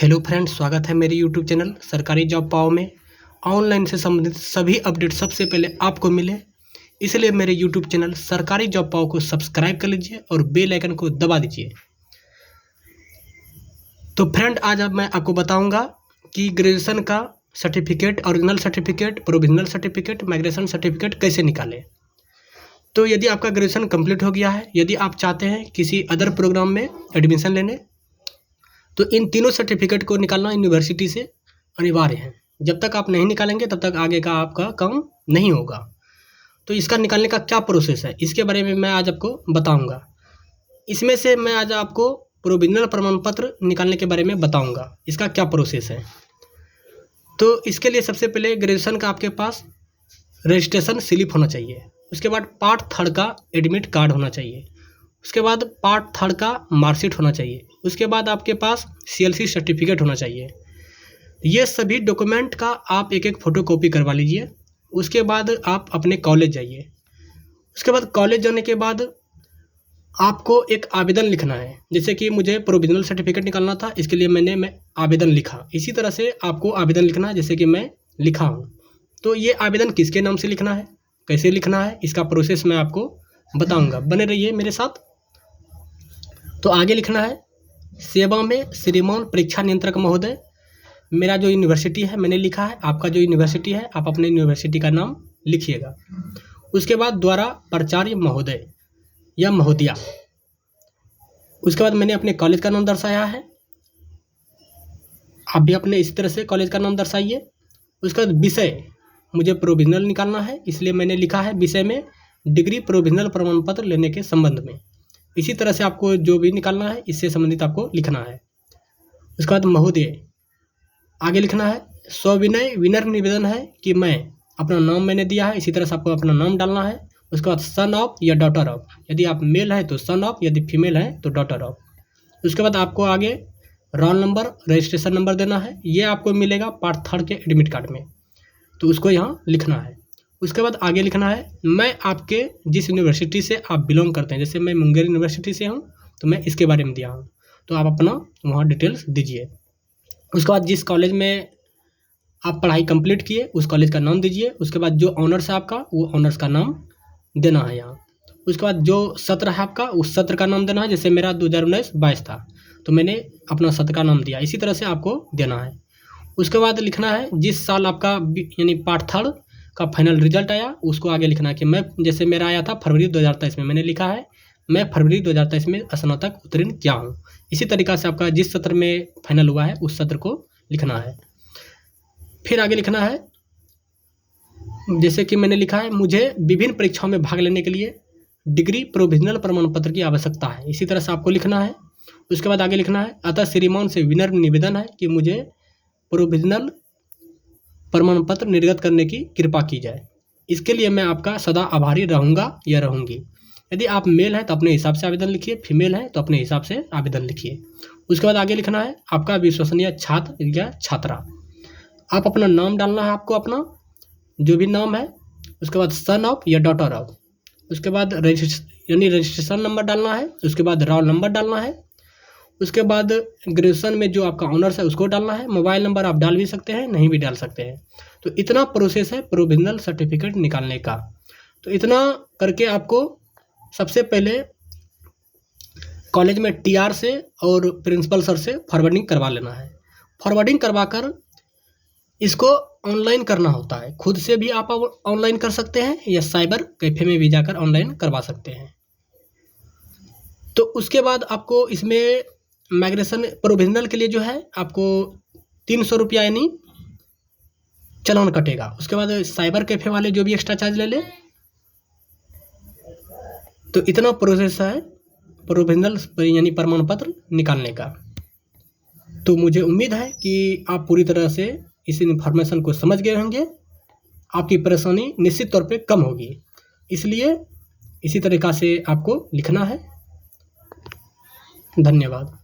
Hello friends, स्वागत है मेरे यूट्यूब चैनल सरकारी जॉब पाओ में। ऑनलाइन से संबंधित सभी अपडेट सबसे पहले आपको मिले, इसलिए मेरे यूट्यूब चैनल सरकारी जॉब पाओ को सब्सक्राइब कर लीजिए और बेल आइकन को दबा दीजिए। तो फ्रेंड, आज अब मैं आपको बताऊंगा कि ग्रेजुएशन का certificate, original certificate, provisional certificate, migration certificate कैसे निकालें। तो यदि आपका ग्रेजुएशन कंप्लीट हो गया है, यदि आप चाहते हैं किसी अदर प्रोग्राम में एडमिशन लेने, तो इन तीनों सर्टिफिकेट को निकालना यूनिवर्सिटी से अनिवार्य है। जब तक आप नहीं निकालेंगे तब तक आगे का आपका काम नहीं होगा। तो इसका निकालने का क्या प्रोसेस है, इसके बारे में मैं आज आपको बताऊंगा। इसमें से मैं आज आपको प्रोविजनल प्रमाण पत्र निकालने के बारे में बताऊंगा, इसका क्या प्रोसेस है। तो इसके लिए सबसे पहले ग्रेजुएशन का आपके पास रजिस्ट्रेशन स्लिप होना चाहिए। उसके बाद पार्ट 3 का एडमिट कार्ड होना चाहिए। उसके बाद पार्ट 3 का मार्कशीट होना चाहिए। उसके बाद आपके पास CLC सर्टिफिकेट होना चाहिए। ये सभी डॉक्यूमेंट का आप एक फ़ोटो कॉपी करवा लीजिए। उसके बाद आप अपने कॉलेज जाइए। उसके बाद कॉलेज जाने के बाद आपको एक आवेदन लिखना है। जैसे कि मुझे प्रोविजनल सर्टिफिकेट निकालना था, इसके लिए मैंने आवेदन लिखा। इसी तरह से आपको आवेदन लिखना है जैसे कि मैं लिखा हूँ। तो ये आवेदन किसके नाम से लिखना है, कैसे लिखना है, इसका प्रोसेस मैं आपको बताऊँगा। बने रहिए मेरे साथ। तो आगे लिखना है, सेवा में श्रीमान परीक्षा नियंत्रक महोदय। मेरा जो यूनिवर्सिटी है मैंने लिखा है, आपका जो यूनिवर्सिटी है आप अपने यूनिवर्सिटी का नाम लिखिएगा। उसके बाद द्वारा प्राचार्य महोदय या महोदया। उसके बाद मैंने अपने कॉलेज का नाम दर्शाया है, आप भी अपने इसी तरह से कॉलेज का नाम दर्शाइए। उसके बाद विषय मुझे प्रोविजनल निकालना है, इसलिए मैंने लिखा है विषय में डिग्री प्रोविजनल प्रमाण पत्र लेने के संबंध में। इसी तरह से आपको जो भी निकालना है इससे संबंधित आपको लिखना है। उसके बाद महोदय आगे लिखना है, सविनय विनम्र निवेदन है कि मैं अपना नाम मैंने दिया है, इसी तरह से आपको अपना नाम डालना है। उसके बाद सन ऑफ या डॉटर ऑफ, यदि आप मेल है तो सन ऑफ, यदि फीमेल है तो डॉटर ऑफ। उसके बाद आपको आगे रोल नंबर, रजिस्ट्रेशन नंबर देना है। ये आपको मिलेगा पार्ट 3 के एडमिट कार्ड में, तो उसको यहाँ लिखना है। उसके बाद आगे लिखना है, मैं आपके जिस यूनिवर्सिटी से आप बिलोंग करते हैं, जैसे मैं मुंगेर यूनिवर्सिटी से हूँ तो मैं इसके बारे में दिया हूँ, तो आप अपना वहाँ डिटेल्स दीजिए। उसके बाद जिस कॉलेज में आप पढ़ाई कंप्लीट किए उस कॉलेज का नाम दीजिए। उसके बाद जो ऑनर्स है आपका वो ऑनर्स का नाम देना है यहाँ। उसके बाद जो सत्र है आपका उस सत्र का नाम देना है। जैसे मेरा 2019-22 था तो मैंने अपना सत्र का नाम दिया, इसी तरह से आपको देना है। उसके बाद लिखना है जिस साल आपका यानी पार्ट 3 का फाइनल रिजल्ट आया उसको आगे लिखना है कि मैं, जैसे मेरा आया था फरवरी 2023 में, मैंने लिखा है मैं फरवरी 2023 में स्नातक उत्तीर्ण किया हूँ। इसी तरीक़ा से आपका जिस सत्र में फाइनल हुआ है उस सत्र को लिखना है। फिर आगे लिखना है, जैसे कि मैंने लिखा है मुझे विभिन्न परीक्षाओं में भाग लेने के लिए डिग्री प्रोविजनल प्रमाण पत्र की आवश्यकता है, इसी तरह से आपको लिखना है। उसके बाद आगे लिखना है, अतः श्रीमान से विनम्र निवेदन है कि मुझे प्रोविजनल प्रमाण पत्र निर्गत करने की कृपा की जाए। इसके लिए मैं आपका सदा आभारी रहूँगा या रहूँगी। यदि आप मेल हैं तो अपने हिसाब से आवेदन लिखिए, फीमेल हैं तो अपने हिसाब से आवेदन लिखिए। उसके बाद आगे लिखना है आपका विश्वसनीय छात्र या छात्रा। आप अपना नाम डालना है, आपको अपना जो भी नाम है। उसके बाद सन ऑफ या डॉटर ऑफ। उसके बाद रजिस्ट्रेशन नंबर डालना है। उसके बाद रोल नंबर डालना है। उसके बाद ग्रेजुएशन में जो आपका ऑनर्स है उसको डालना है। मोबाइल नंबर आप डाल भी सकते हैं, नहीं भी डाल सकते हैं। तो इतना प्रोसेस है प्रोविजनल सर्टिफिकेट निकालने का। तो इतना करके आपको सबसे पहले कॉलेज में TR से और प्रिंसिपल सर से फॉरवर्डिंग करवा लेना है। फॉरवर्डिंग करवा कर इसको ऑनलाइन करना होता है। खुद से भी आप ऑनलाइन कर सकते हैं या साइबर कैफे में भी जाकर ऑनलाइन करवा सकते हैं। तो उसके बाद आपको इसमें माइग्रेशन प्रोविजनल के लिए जो है आपको 300 रुपया यानी चालान कटेगा। उसके बाद साइबर कैफे वाले जो भी एक्स्ट्रा चार्ज ले ले। तो इतना प्रोसेस है प्रोविजनल यानी प्रमाण पत्र निकालने का। तो मुझे उम्मीद है कि आप पूरी तरह से इस इन्फॉर्मेशन को समझ गए होंगे। आपकी परेशानी निश्चित तौर पे कम होगी। इसलिए इसी तरीक़ा से आपको लिखना है। धन्यवाद।